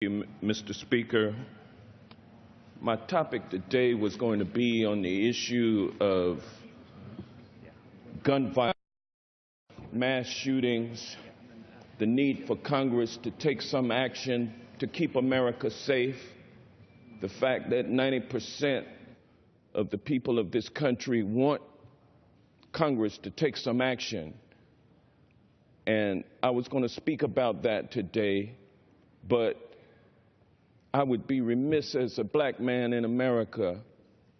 you, Mr. Speaker. My topic today was going to be on the issue of gun violence, mass shootings, the need for Congress to take some action to keep America safe, the fact that 90% of the people of this country want Congress to take some action. And I was going to speak about that today, but I would be remiss as a black man in America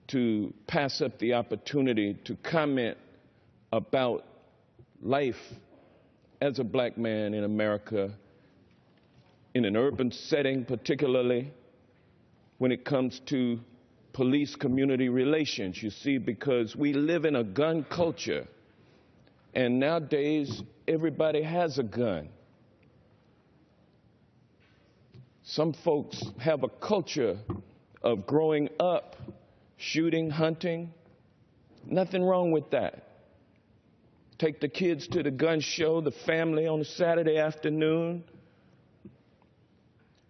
to pass up the opportunity to comment about life as a black man in America in an urban setting, particularly when it comes to police-community relations. You see, because we live in a gun culture, and nowadays everybody has a gun. Some folks have a culture of growing up shooting, hunting. Nothing wrong with that. Take the kids to the gun show, the family on a Saturday afternoon.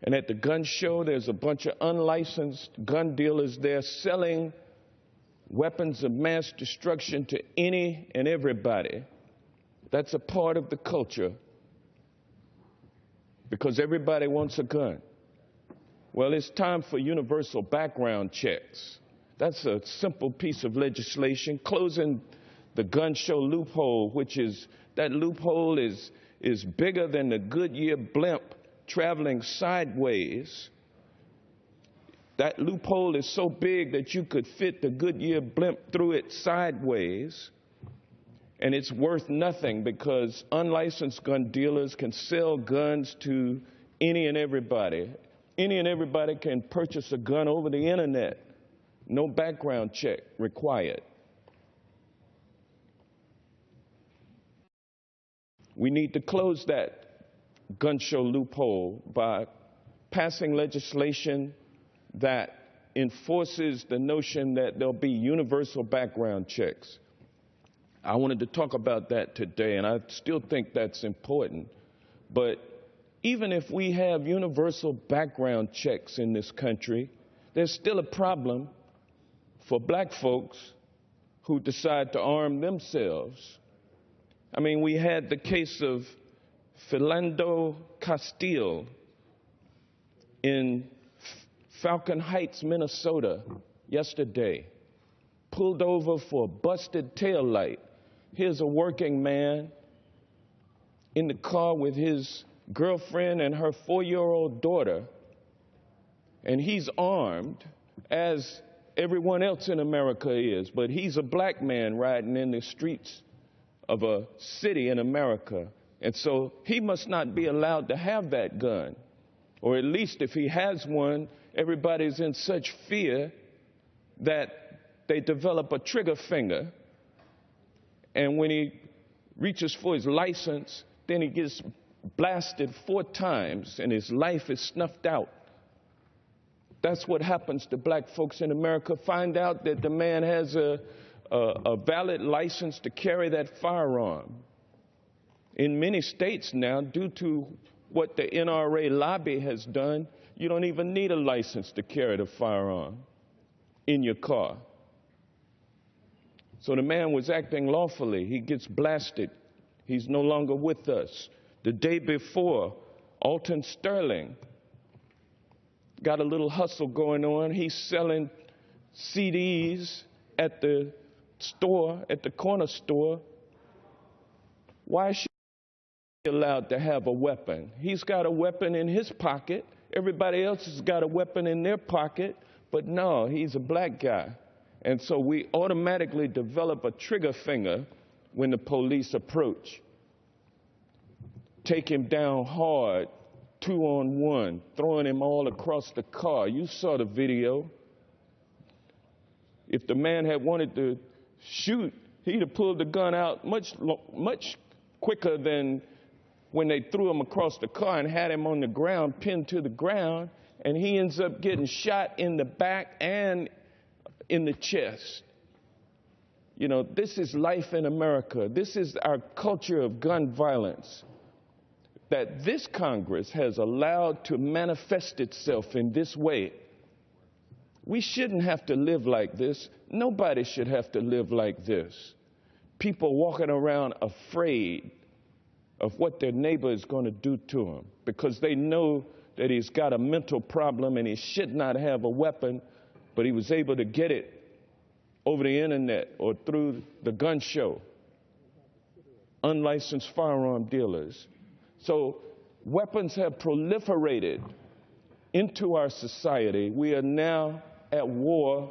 And at the gun show, there's a bunch of unlicensed gun dealers there selling weapons of mass destruction to any and everybody. That's a part of the culture because everybody wants a gun. Well, it's time for universal background checks. That's a simple piece of legislation, closing the gun show loophole, that loophole is bigger than the Goodyear blimp traveling sideways. That loophole is so big that you could fit the Goodyear blimp through it sideways, and it's worth nothing because unlicensed gun dealers can sell guns to any and everybody. Any and everybody can purchase a gun over the internet. No background check required. We need to close that gun show loophole by passing legislation that enforces the notion that there'll be universal background checks. I wanted to talk about that today, and I still think that's important. But even if we have universal background checks in this country, there's still a problem for black folks who decide to arm themselves. I mean, we had the case of Philando Castile in Falcon Heights, Minnesota, yesterday. Pulled over for a busted taillight. Here's a working man in the car with his girlfriend and her 4-year-old daughter, and he's armed, as everyone else in America is, but he's a black man riding in the streets of a city in America, and so he must not be allowed to have that gun, or at least if he has one, everybody's in such fear that they develop a trigger finger, and when he reaches for his license, then he gets blasted 4 times and his life is snuffed out. That's what happens to black folks in America. Find out that the man has a valid license to carry that firearm. In many states now, due to what the NRA lobby has done, you don't even need a license to carry the firearm in your car. So the man was acting lawfully. He gets blasted. He's no longer with us. The day before, Alton Sterling got a little hustle going on. He's selling CDs at the store, at the corner store. Why should he be allowed to have a weapon? He's got a weapon in his pocket. Everybody else has got a weapon in their pocket. But no, he's a black guy. And so we automatically develop a trigger finger when the police approach. Take him down hard, 2-on-1, throwing him all across the car. You saw the video. If the man had wanted to shoot, he'd have pulled the gun out much quicker than when they threw him across the car and had him on the ground, pinned to the ground, and he ends up getting shot in the back and in the chest. You know, this is life in America. This is our culture of gun violence. that this Congress has allowed to manifest itself in this way, we shouldn't have to live like this. Nobody should have to live like this. People walking around afraid of what their neighbor is going to do to them because they know that he's got a mental problem and he should not have a weapon, but he was able to get it over the internet or through the gun show. Unlicensed firearm dealers. So weapons have proliferated into our society. We are now at war,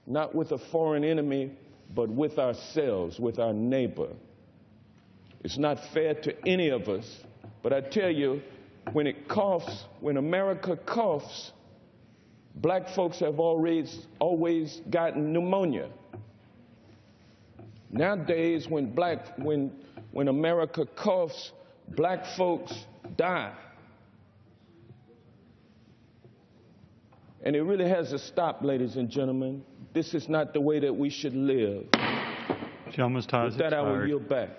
not with a foreign enemy, but with ourselves, with our neighbor. It's not fair to any of us, but I tell you, when it coughs, when America coughs, black folks have always gotten pneumonia. Nowadays, when America coughs, black folks die. And it really has to stop, ladies and gentlemen. This is not the way that we should live. Gentleman's time has With that, I will expired. yield back.